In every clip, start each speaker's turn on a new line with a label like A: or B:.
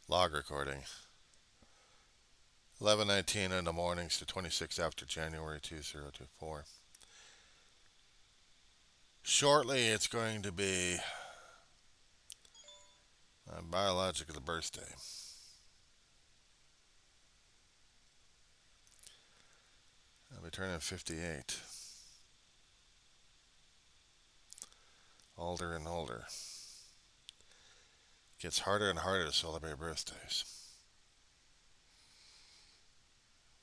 A: Log recording. 11:19 in the mornings to 26 after January 2024. Shortly, it's going to be my biological birthday. I'll be turning 58. Older and older. Gets harder and harder to celebrate birthdays.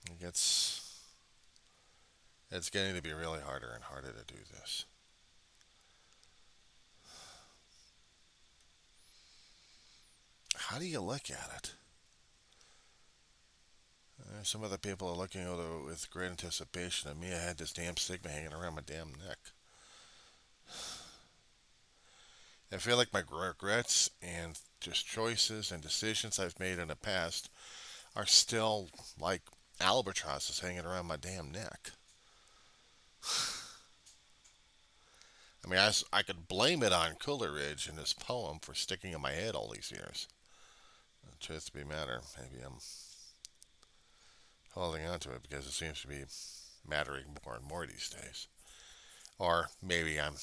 A: It gets it's getting to be really harder and harder to do this. How do you look at it? Some other people are looking at it with great anticipation. And me, I had this damn stigma hanging around my damn neck. I feel like my regrets and just choices and decisions I've made in the past are still like albatrosses hanging around my damn neck. I mean, I could blame it on Coleridge and his poem for sticking in my head all these years. The truth be matter, maybe I'm holding on to it because it seems to be mattering more and more these days. Or maybe I'm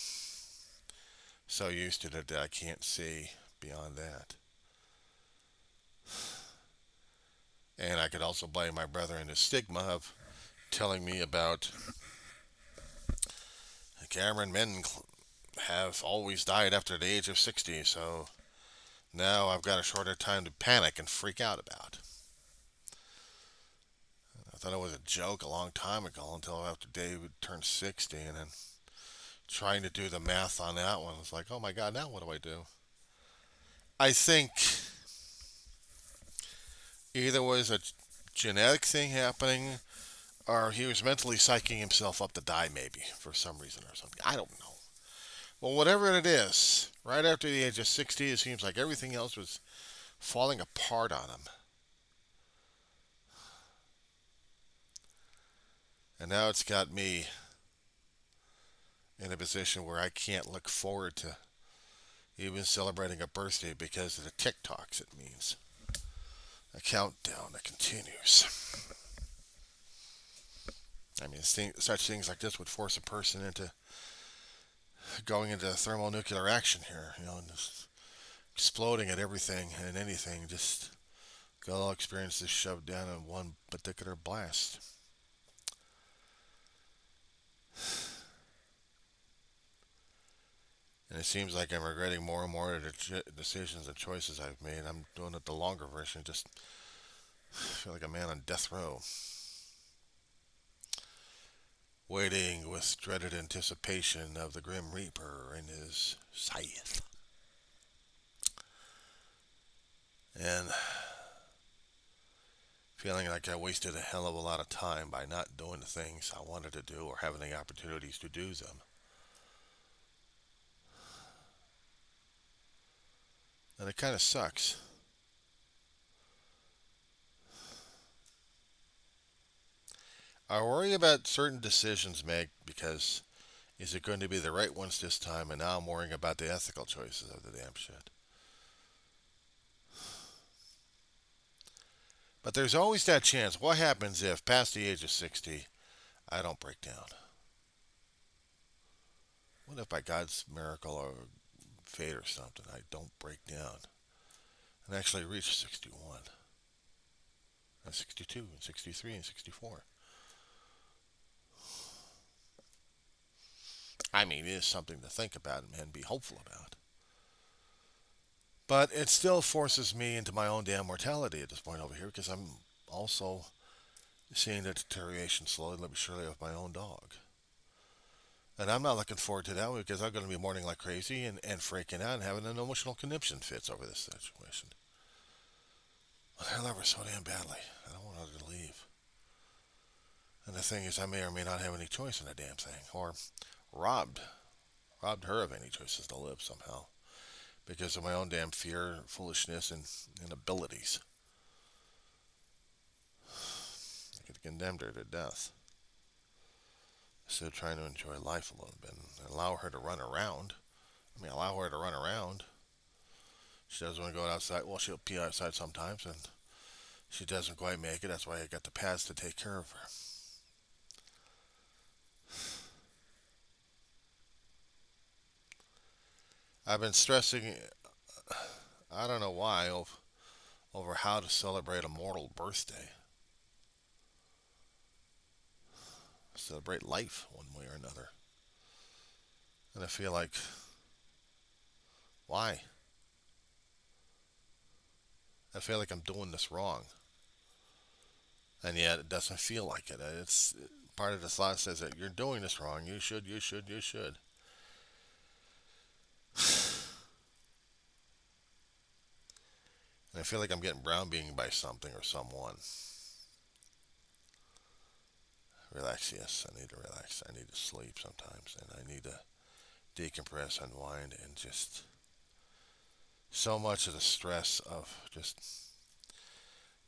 A: so used to it that I can't see beyond that. And I could also blame my brother and his stigma of telling me about Cameron men have always died after the age of 60, so now I've got a shorter time to panic and freak out about. I thought it was a joke a long time ago until after David turned 60, and then trying to do the math on that one was like, oh my god, now what do I do? I think either was a genetic thing happening or he was mentally psyching himself up to die maybe for some reason or something. I don't know. Well, whatever it is, right after the age of 60, it seems like everything else was falling apart on him. And now it's got me in a position where I can't look forward to even celebrating a birthday because of the TikToks it means. A countdown that continues. I mean, such things like this would force a person into going into thermonuclear action here, and just exploding at everything and anything. Just got all experience this shoved down in one particular blast. And it seems like I'm regretting more and more of the decisions and choices I've made. I'm doing it the longer version. Just feel like a man on death row, waiting with dreaded anticipation of the Grim Reaper and his scythe. And feeling like I wasted a hell of a lot of time by not doing the things I wanted to do or having the opportunities to do them. And it kind of sucks. I worry about certain decisions made because is it going to be the right ones this time? And now I'm worrying about the ethical choices of the damn shit. But there's always that chance. What happens if, past the age of 60, I don't break down? What if by God's miracle or fate or something, I don't break down and actually reach 61 and 62 and 63 and 64? I mean, it is something to think about and be hopeful about. But it still forces me into my own damn mortality at this point over here because I'm also seeing the deterioration slowly but surely of my own dog. And I'm not looking forward to that because I'm going to be mourning like crazy and freaking out and having an emotional conniption fits over this situation. I love her so damn badly. I don't want her to leave. And the thing is, I may or may not have any choice in the damn thing. Or robbed. Robbed her of any choices to live somehow. Because of my own damn fear, foolishness, and inabilities. I could have condemned her to death. Instead of trying to enjoy life a little bit and allow her to run around. I mean, allow her to run around. She doesn't want to go outside. Well, she'll pee outside sometimes, and she doesn't quite make it. That's why I got the pads to take care of her. I've been stressing, I don't know why, over how to celebrate a mortal birthday. Celebrate life one way or another. And I feel like, why? I feel like I'm doing this wrong. And yet it doesn't feel like it. It's part of this law says that you're doing this wrong. You should, you should, you should. And I feel like I'm getting browbeaten by something or someone. Relax, yes, I need to relax. I need to sleep sometimes. And I need to decompress, unwind, and just so much of the stress of just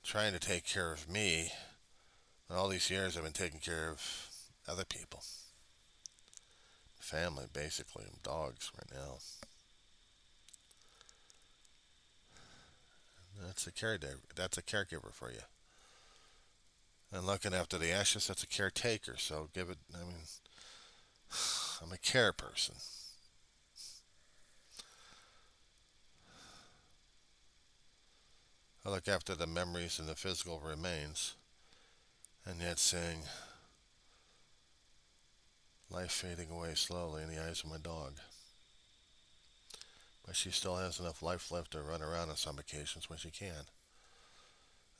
A: trying to take care of me. And all these years I've been taking care of other people. Family, basically. Dogs right now. That's a caregiver for you. And looking after the ashes, that's a caretaker. So give it, I mean, I'm a care person. I look after the memories and the physical remains, and yet seeing life fading away slowly in the eyes of my dog. But she still has enough life left to run around on some occasions when she can.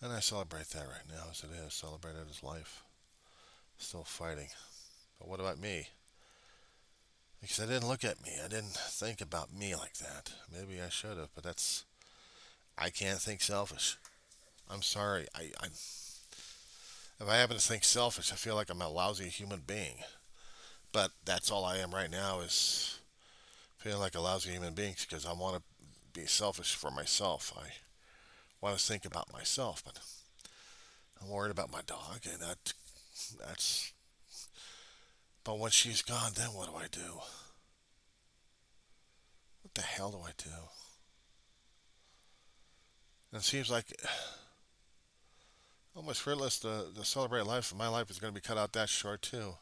A: And I celebrate that right now as it is. Celebrate it as life. Still fighting. But what about me? Because I didn't look at me. I didn't think about me like that. Maybe I should have, but that's. I can't think selfish. I'm sorry. If I happen to think selfish, I feel like I'm a lousy human being. But that's all I am right now is feeling like a lousy human being because I want to be selfish for myself. I want to think about myself, but I'm worried about my dog, and that's. But when she's gone, then what do I do? What the hell do I do? And it seems like almost fruitless to celebrate life. My life is going to be cut out that short too.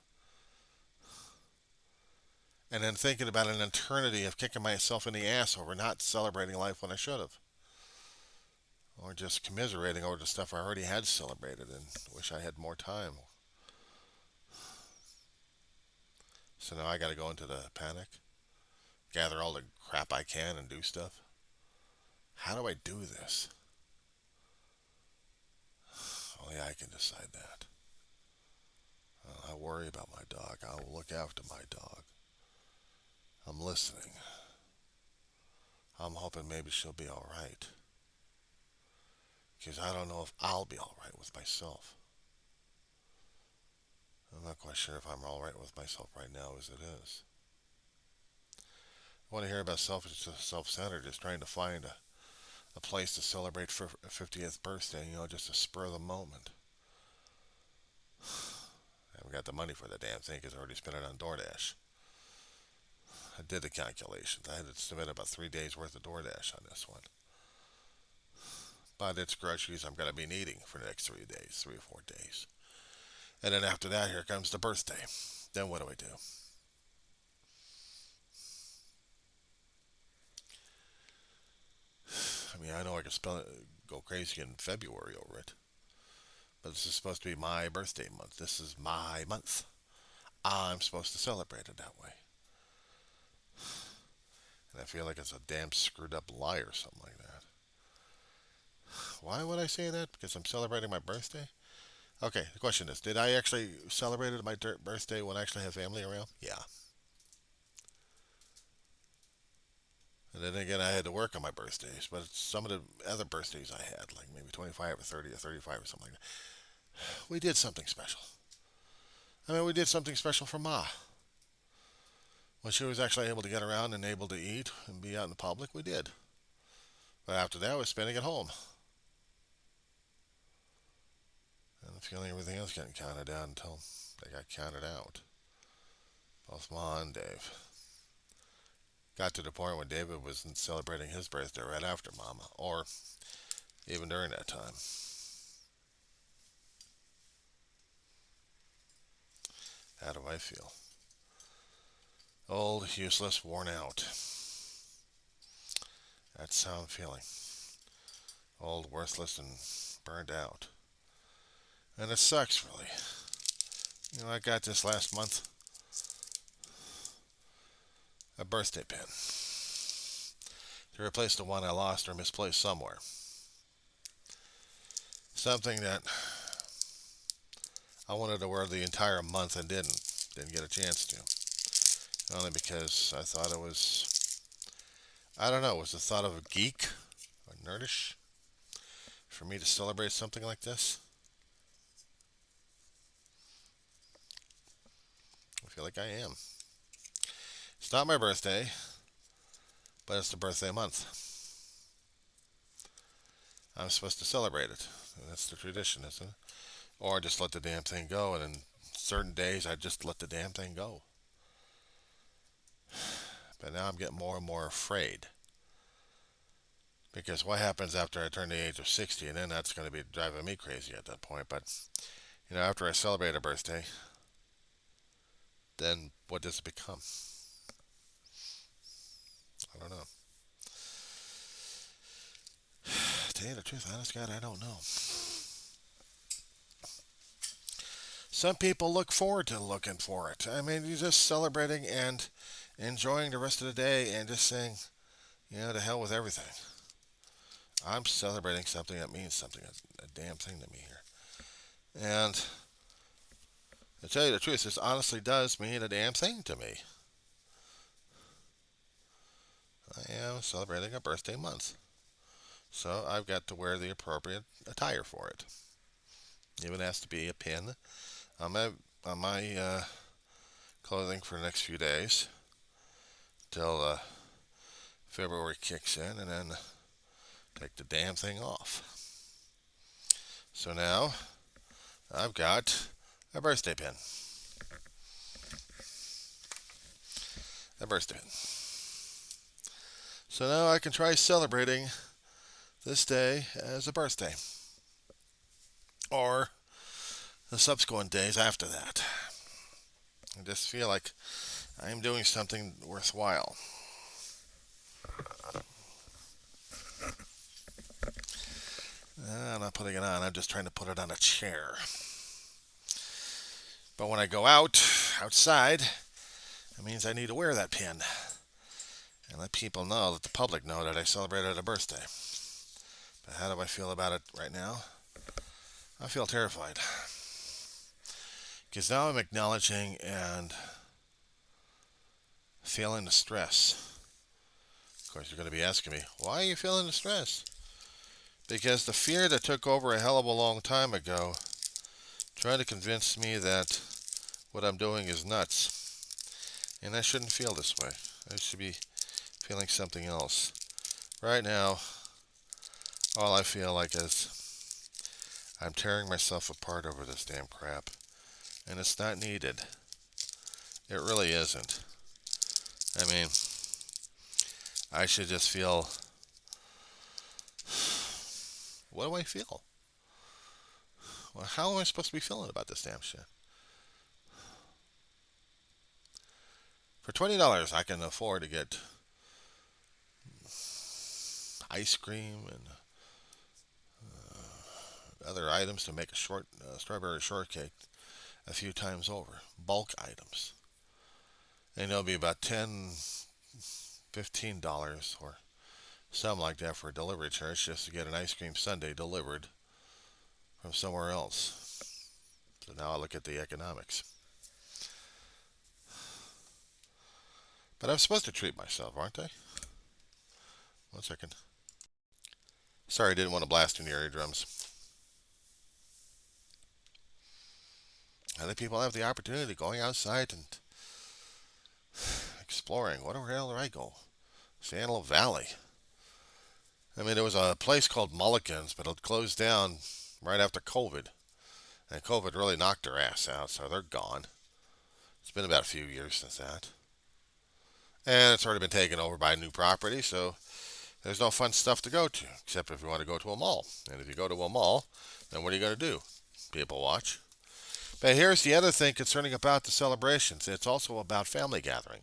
A: And then thinking about an eternity of kicking myself in the ass over not celebrating life when I should have. Or just commiserating over the stuff I already had celebrated and wish I had more time. So now I got to go into the panic, gather all the crap I can and do stuff. How do I do this? Only I can decide that. I worry about my dog. I'll look after my dog. I'm listening. I'm hoping maybe she'll be all right. Because I don't know if I'll be all right with myself. I'm not quite sure if I'm all right with myself right now as it is. I want to hear about selfish, self-centered, just trying to find a place to celebrate for a 50th birthday, just to spur the moment. I haven't got the money for the damn thing because I already spent it on DoorDash. I did the calculations. I had to submit about 3 days worth of DoorDash on this one. But it's groceries I'm going to be needing for the next 3 days, 3 or 4 days. And then after that, here comes the birthday. Then what do I do? I mean, I know I could go crazy in February over it. But this is supposed to be my birthday month. This is my month. I'm supposed to celebrate it that way. And I feel like it's a damn screwed up lie or something like that. Why would I say that? Because I'm celebrating my birthday? Okay, the question is, did I actually celebrate my birthday when I actually have family around? Yeah. And then again, I had to work on my birthdays, but some of the other birthdays I had, like maybe 25 or 30 or 35 or something like that, we did something special. I mean, we did something special for Ma. When she was actually able to get around and able to eat and be out in the public, we did. But after that, I was spending at home. And the feeling everything else getting counted down until they got counted out. Both Ma and Dave got to the point when David was celebrating his birthday right after Mama, or even during that time. How do I feel? Old, useless, worn out. That's how I'm feeling. Old, worthless, and burned out. And it sucks, really. I got this last month a birthday pin to replace the one I lost or misplaced somewhere. Something that I wanted to wear the entire month and didn't. Didn't get a chance to. Only because I thought it was, I don't know, was the thought of a geek or nerdish for me to celebrate something like this? I feel like I am. It's not my birthday, but it's the birthday month. I'm supposed to celebrate it. That's the tradition, isn't it? Or just let the damn thing go, and then certain days I just let the damn thing go. But now I'm getting more and more afraid. Because what happens after I turn the age of 60, and then that's going to be driving me crazy at that point. But, after I celebrate a birthday, then what does it become? I don't know. To tell you the truth, honest God, I don't know. Some people look forward to looking for it. I mean, you're just celebrating and enjoying the rest of the day and just saying, to hell with everything. I'm celebrating something that means something, a damn thing to me here. And to tell you the truth, this honestly does mean a damn thing to me. I am celebrating a birthday month. So I've got to wear the appropriate attire for it. Even has to be a pin on my clothing for the next few days till February kicks in, and then take the damn thing off. So now I've got a birthday pin. A birthday pin. So now I can try celebrating this day as a birthday. Or the subsequent days after that. I just feel like I'm doing something worthwhile. I'm not putting it on, I'm just trying to put it on a chair. But when I go outside, it means I need to wear that pin. And let people know, let the public know that I celebrated a birthday. But how do I feel about it right now? I feel terrified. Because now I'm acknowledging and feeling the stress. Of course, you're going to be asking me, why are you feeling the stress? Because the fear that took over a hell of a long time ago tried to convince me that what I'm doing is nuts. And I shouldn't feel this way. I should be feeling something else. Right now, all I feel like is I'm tearing myself apart over this damn crap. And it's not needed. It really isn't. I mean, I should just feel... What do I feel? Well, how am I supposed to be feeling about this damn shit? For $20, I can afford to get ice cream and other items to make a strawberry shortcake a few times over. Bulk items. And they'll be about $10, $15 or something like that for a delivery charge just to get an ice cream sundae delivered from somewhere else. So now I look at the economics. But I'm supposed to treat myself, aren't I? 1 second. Sorry, I didn't want to blast in your eardrums. Other people have the opportunity going outside and exploring. Where the hell did I go? San Antelope Valley. I mean, there was a place called Mulligan's, but it closed down right after COVID. And COVID really knocked their ass out, so they're gone. It's been about a few years since that. And it's already been taken over by new property, so there's no fun stuff to go to, except if you want to go to a mall. And if you go to a mall, then what are you going to do? People watch. But here's the other thing concerning about the celebrations. It's also about family gathering.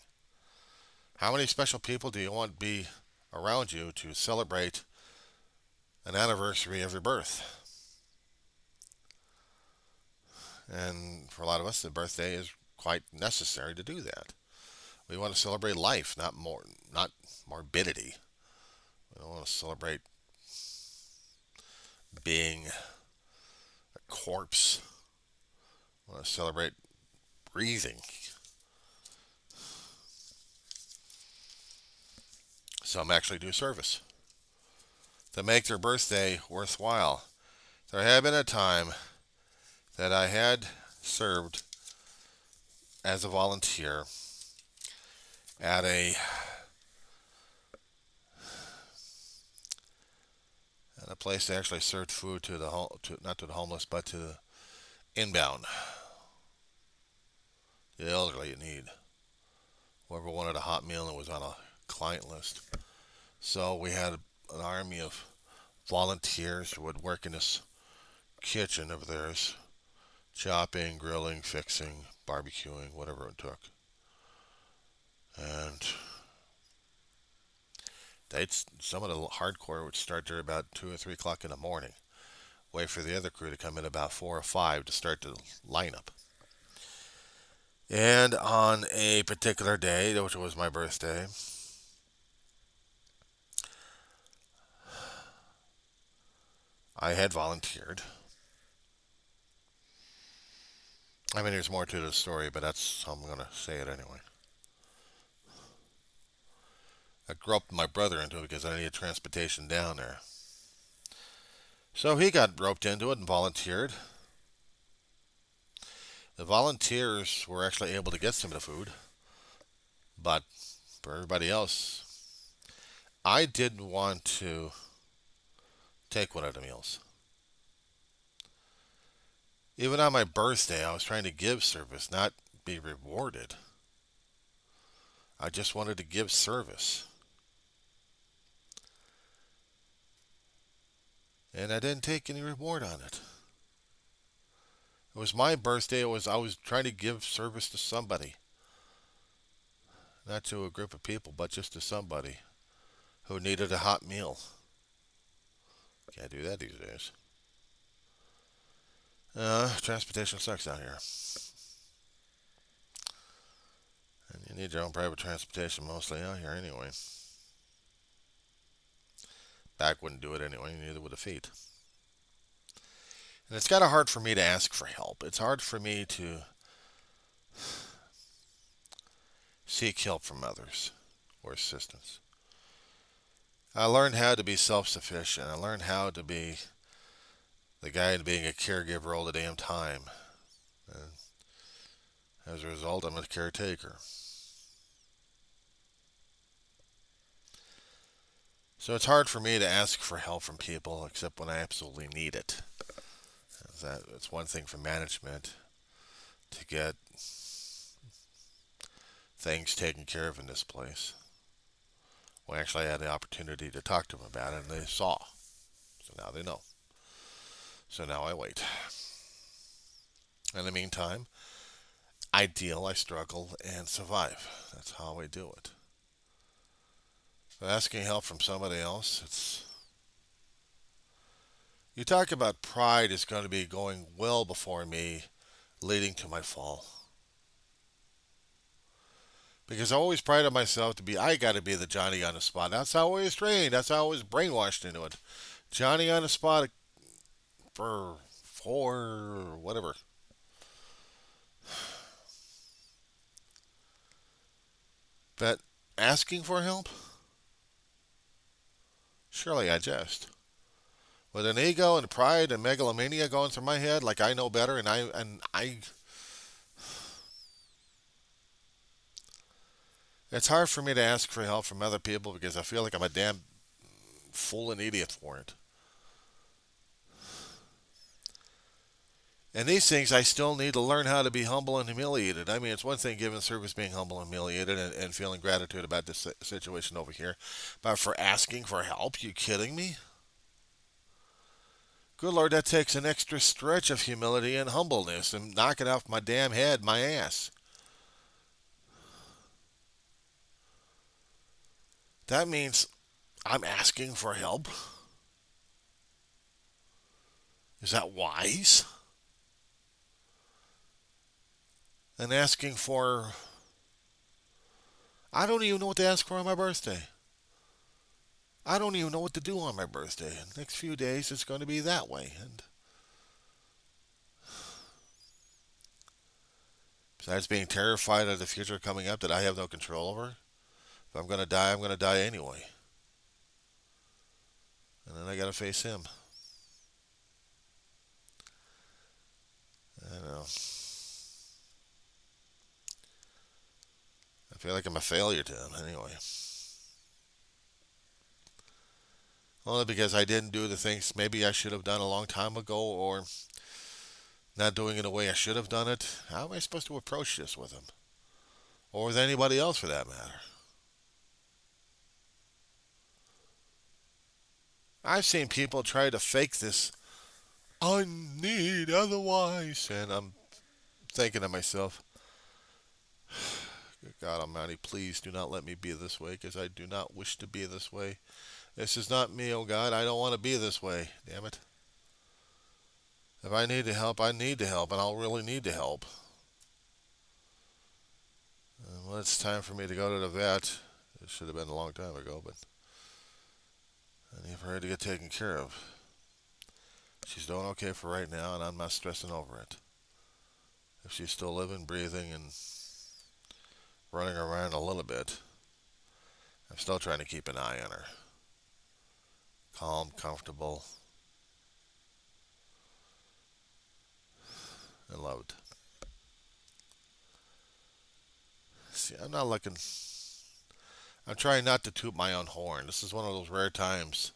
A: How many special people do you want to be around you to celebrate an anniversary of your birth? And for a lot of us, the birthday is quite necessary to do that. We want to celebrate life, not morbidity. We don't want to celebrate being a corpse. We want to celebrate breathing. Some actually do service to make their birthday worthwhile. There had been a time that I had served as a volunteer at a place that actually served food to not to the homeless, but to the inbound, the elderly in need, whoever wanted a hot meal and was on a client list. So we had an army of volunteers who would work in this kitchen of theirs, chopping, grilling, fixing, barbecuing, whatever it took. And some of the hardcore would start there about 2 or 3 o'clock in the morning. Wait for the other crew to come in about 4 or 5 to start the lineup. And on a particular day, which was my birthday, I had volunteered. I mean, there's more to the story, but that's how I'm going to say it anyway. I groped my brother into it because I needed transportation down there. So he got roped into it and volunteered. The volunteers were actually able to get some of the food, but for everybody else, I didn't want to take one of the meals. Even on my birthday, I was trying to give service, not be rewarded. I just wanted to give service. And I didn't take any reward on it. It was my birthday. I was trying to give service to somebody. Not to a group of people, but just to somebody who needed a hot meal. Can't do that these days. Transportation sucks down here. And you need your own private transportation mostly out here anyway. Back wouldn't do it anyway, neither would the feet. And it's kind of hard for me to ask for help. It's hard for me to seek help from others or assistance. I learned how to be self-sufficient. I learned how to be the guy being a caregiver all the damn time. And as a result, I'm a caretaker. So it's hard for me to ask for help from people except when I absolutely need it. It's one thing for management to get things taken care of in this place. Well, actually, I had the opportunity to talk to them about it, and they saw. So now they know. So now I wait. In the meantime, I deal, I struggle, and survive. That's how I do it. But asking help from somebody else, it's. You talk about pride is going to be going well before me, leading to my fall. Because I always prided myself to be, I got to be the Johnny on the spot. That's how I was trained. That's how I was brainwashed into it. Johnny on the spot for whatever. But asking for help? Surely I jest. With an ego and pride and megalomania going through my head, like I know better, and I. It's hard for me to ask for help from other people because I feel like I'm a damn fool and idiot for it. And these things, I still need to learn how to be humble and humiliated. I mean, it's one thing giving service, being humble and humiliated, and feeling gratitude about this situation over here. But for asking for help, you kidding me? Good Lord, that takes an extra stretch of humility and humbleness and knock it off my damn head, my ass. That means I'm asking for help. Is that wise? And asking for. I don't even know what to ask for on my birthday. I don't even know what to do on my birthday. The next few days, it's going to be that way. And besides being terrified of the future coming up that I have no control over, if I'm going to die, I'm going to die anyway. And then I got to face him. I know. I feel like I'm a failure to him anyway. Only because I didn't do the things maybe I should have done a long time ago, or not doing it the way I should have done it. How am I supposed to approach this with him? Or with anybody else for that matter? I've seen people try to fake this. I need otherwise. And I'm thinking to myself, good God Almighty, please do not let me be this way, because I do not wish to be this way. This is not me, oh God. I don't want to be this way. Damn it. If I need to help, I need to help, and I'll really need to help. Well, it's time for me to go to the vet. It should have been a long time ago, but I need for her to get taken care of. She's doing okay for right now, and I'm not stressing over it. If she's still living, breathing, and running around a little bit, I'm still trying to keep an eye on her. Calm, comfortable, and loved. See, I'm not looking. I'm trying not to toot my own horn. This is one of those rare times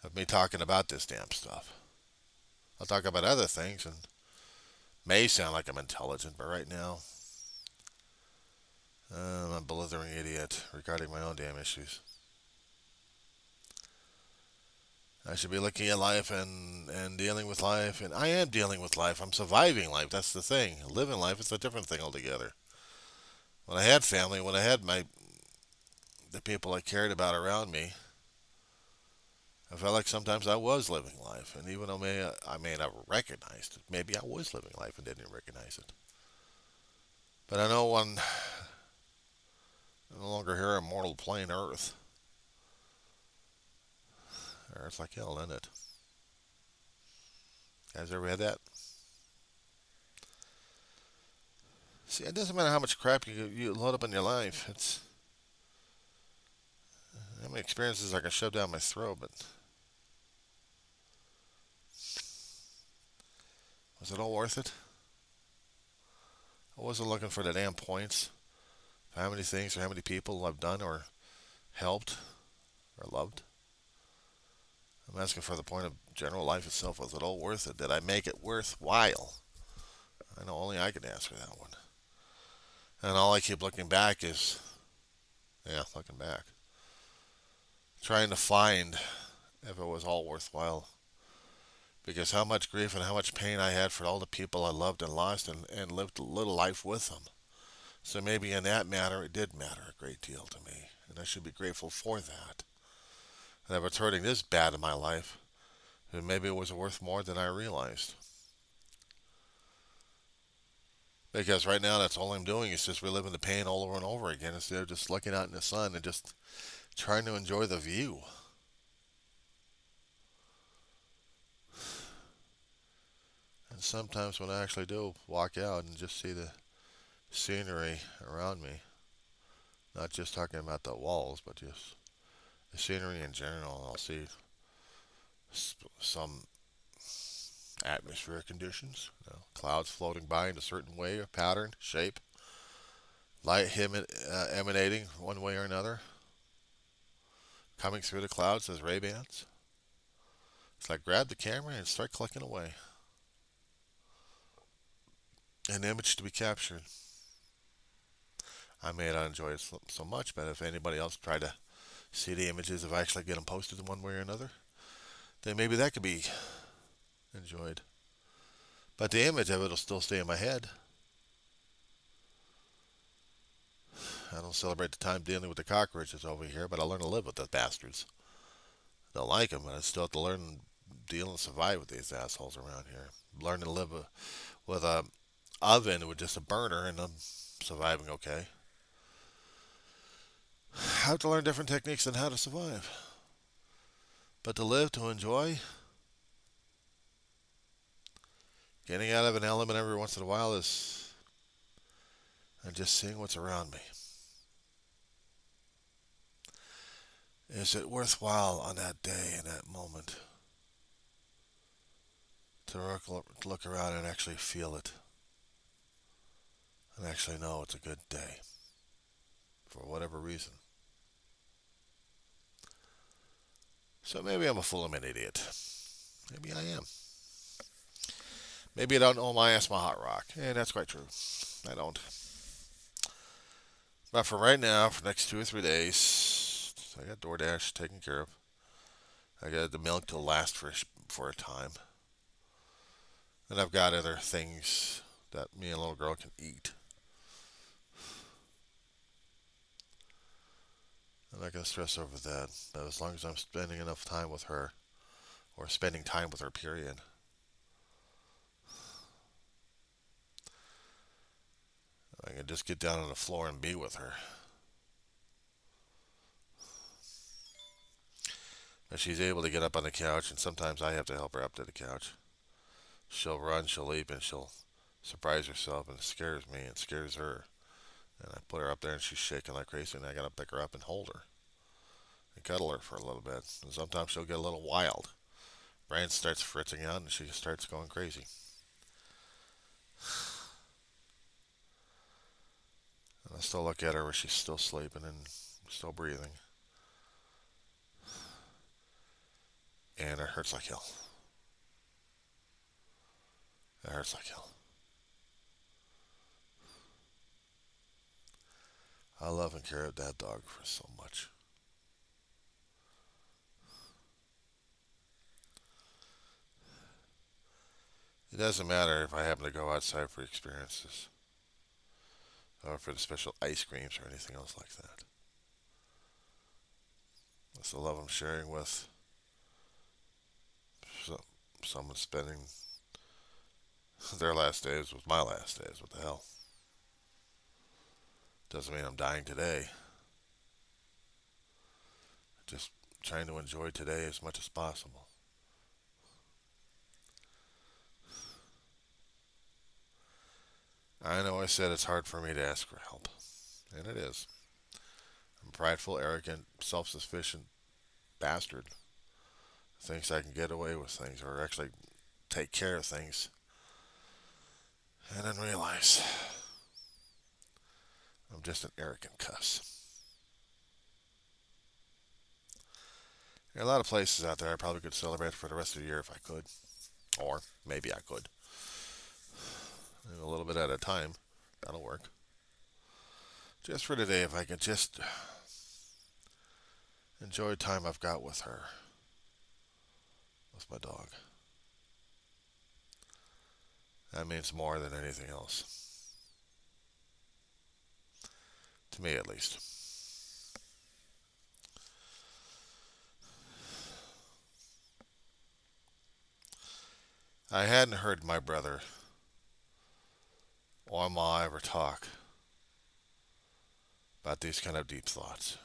A: of me talking about this damn stuff. I'll talk about other things and may sound like I'm intelligent, but right now, I'm a blithering idiot regarding my own damn issues. I should be looking at life and dealing with life, and I am dealing with life. I'm surviving life. That's the thing. Living life is a different thing altogether. When I had family, when I had the people I cared about around me, I felt like sometimes I was living life, and even though I may not have recognized it, maybe I was living life and didn't recognize it. But I know when I'm no longer here on mortal plane Earth, Earth's like hell, isn't it? Guys ever had that? See, it doesn't matter how much crap you load up in your life. It's how many experiences I can shove down my throat, but was it all worth it? I wasn't looking for the damn points for how many things or how many people I've done or helped or loved. I'm asking for the point of general life itself. Was it all worth it? Did I make it worthwhile? I know only I can answer that one. And all I keep looking back is, yeah, looking back. Trying to find if it was all worthwhile. Because how much grief and how much pain I had for all the people I loved and lost, and lived a little life with them. So maybe in that matter, it did matter a great deal to me. And I should be grateful for that. And if it's hurting this bad in my life, then maybe it was worth more than I realized. Because right now, that's all I'm doing is just reliving the pain all over and over again instead of just looking out in the sun and just trying to enjoy the view. And sometimes when I actually do walk out and just see the scenery around me, not just talking about the walls, but just the scenery in general, I'll see some atmospheric conditions, clouds floating by in a certain way, or pattern, shape, light emanating one way or another, coming through the clouds as ray bands. It's like grab the camera and start clicking away. an image to be captured. I may not enjoy it so much, but if anybody else tried to see the images, if I actually get them posted in one way or another, then maybe that could be enjoyed. But the image of it will still stay in my head. I don't celebrate the time dealing with the cockroaches over here, but I learn to live with the bastards. Don't like them, but I still have to learn, deal, and survive with these assholes around here. Learn to live with a oven with just a burner, and I'm surviving okay. I have to learn different techniques on how to survive. But to live, to enjoy, getting out of an element every once in a while is, and just seeing what's around me. Is it worthwhile on that day and that moment to look around and actually feel it and actually know it's a good day for whatever reason? So maybe I'm a fool, I'm an idiot. Maybe I am. Maybe I don't know my ass my hot rock. And that's quite true. I don't. But for right now, for the next 2 or 3 days, I got DoorDash taken care of. I got the milk to last for a time. And I've got other things that me and little girl can eat. I'm not going to stress over that. But as long as I'm spending enough time with her, or spending time with her, period, I can just get down on the floor and be with her. But she's able to get up on the couch, and sometimes I have to help her up to the couch. She'll run, she'll leap, and she'll surprise herself, and it scares me and scares her. And I put her up there, and she's shaking like crazy, and I gotta pick her up and hold her and cuddle her for a little bit. And sometimes she'll get a little wild. Brain starts fritzing out, and she starts going crazy. And I still look at her where she's still sleeping and still breathing. And it hurts like hell. It hurts like hell. I love and care of that dog for so much. It doesn't matter if I happen to go outside for experiences or for the special ice creams or anything else like that. It's the love I'm sharing with someone spending their last days with my last days. What the hell? Doesn't mean I'm dying today. Just trying to enjoy today as much as possible. I know I said it's hard for me to ask for help, and it is. I'm a prideful, arrogant, self-sufficient bastard. Thinks I can get away with things or actually take care of things, and then realize I'm just an arrogant cuss. There are a lot of places out there I probably could celebrate for the rest of the year if I could, or maybe I could. A little bit at a time. That'll work. Just for today, if I can just enjoy time I've got with her, with my dog. That means more than anything else. To me, at least. I hadn't heard my brother or Ma ever talk about these kind of deep thoughts.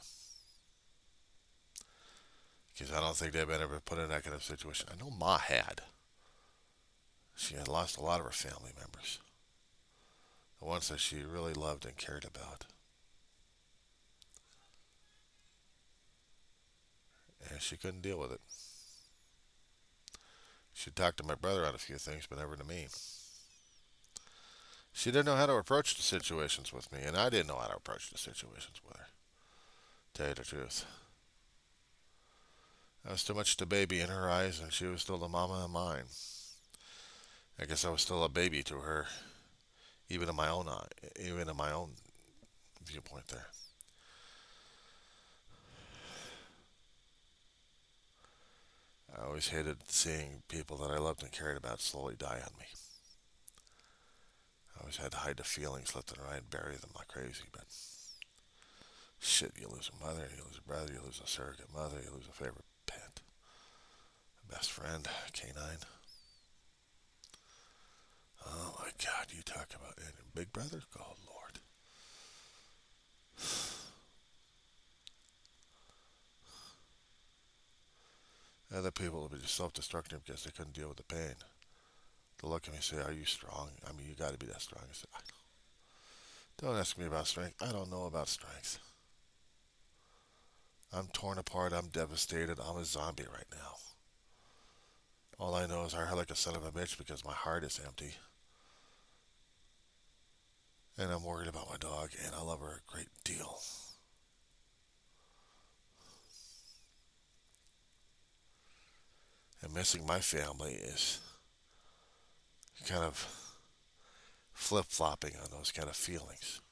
A: Because I don't think they've been ever put in that kind of situation. I know Ma had. She had lost a lot of her family members. The ones that she really loved and cared about. And she couldn't deal with it. She talked to my brother on a few things, but never to me. She didn't know how to approach the situations with me, and I didn't know how to approach the situations with her. Tell you the truth. I was too much the baby in her eyes, and she was still the mama in mine. I guess I was still a baby to her, even in my own eye, even in my own viewpoint. There, I always hated seeing people that I loved and cared about slowly die on me. I always had to hide the feelings left and right and bury them like crazy. But shit, you lose a mother, you lose a brother, you lose a surrogate mother, you lose a favorite pet, a best friend, canine. Oh my God, you talk about it. Big brother? Oh Lord. Other people will be just self-destructive because they couldn't deal with the pain. They'll look at me and say, "Are you strong? I mean, you got to be that strong." I said, "Don't ask me about strength. I don't know about strength. I'm torn apart. I'm devastated. I'm a zombie right now. All I know is I hurt like a son of a bitch because my heart is empty, and I'm worried about my dog, and I love her a great deal." And missing my family is kind of flip flopping on those kind of feelings.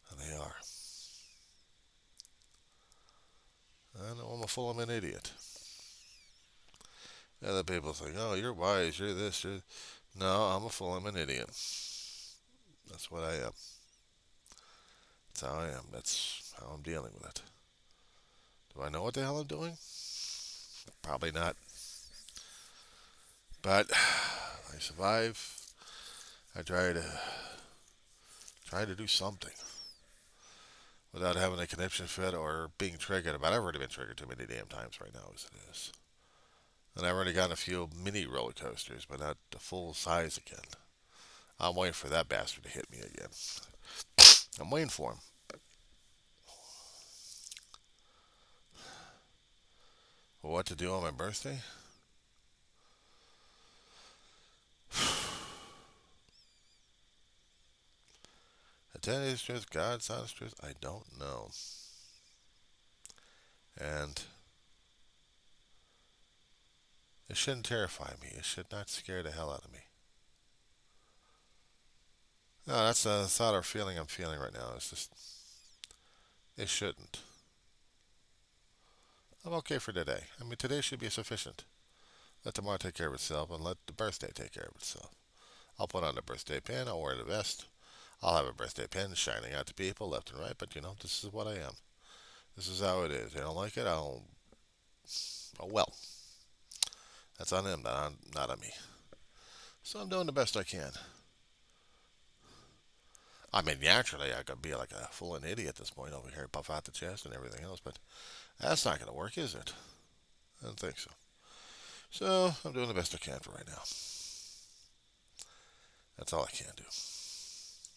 A: And they are. I know I'm a full of an idiot. Other people think, "Oh, you're wise, you're this, you're..." No, I'm a fool, I'm an idiot. That's what I am. That's how I am. That's how I'm dealing with it. Do I know what the hell I'm doing? Probably not. But I survive. I try to do something without having a conniption fit or being triggered. But I've already been triggered too many damn times right now as it is. And I've already gotten a few mini roller coasters, but not the full size again. I'm waiting for that bastard to hit me again. I'm waiting for him. What to do on my birthday? Attend truth, God's honest truth. I don't know. And it shouldn't terrify me. It should not scare the hell out of me. No, that's a thought or feeling I'm feeling right now. It's just, it shouldn't. I'm okay for today. I mean, today should be sufficient. Let tomorrow take care of itself and let the birthday take care of itself. I'll put on the birthday pin. I'll wear the vest. I'll have a birthday pin shining out to people left and right. But this is what I am. This is how it is. They don't like it. Oh well. That's on them, not on me. So I'm doing the best I can. I mean, naturally, I could be like a full an idiot at this point over here, puff out the chest and everything else, but that's not going to work, is it? I don't think so. So I'm doing the best I can for right now. That's all I can do.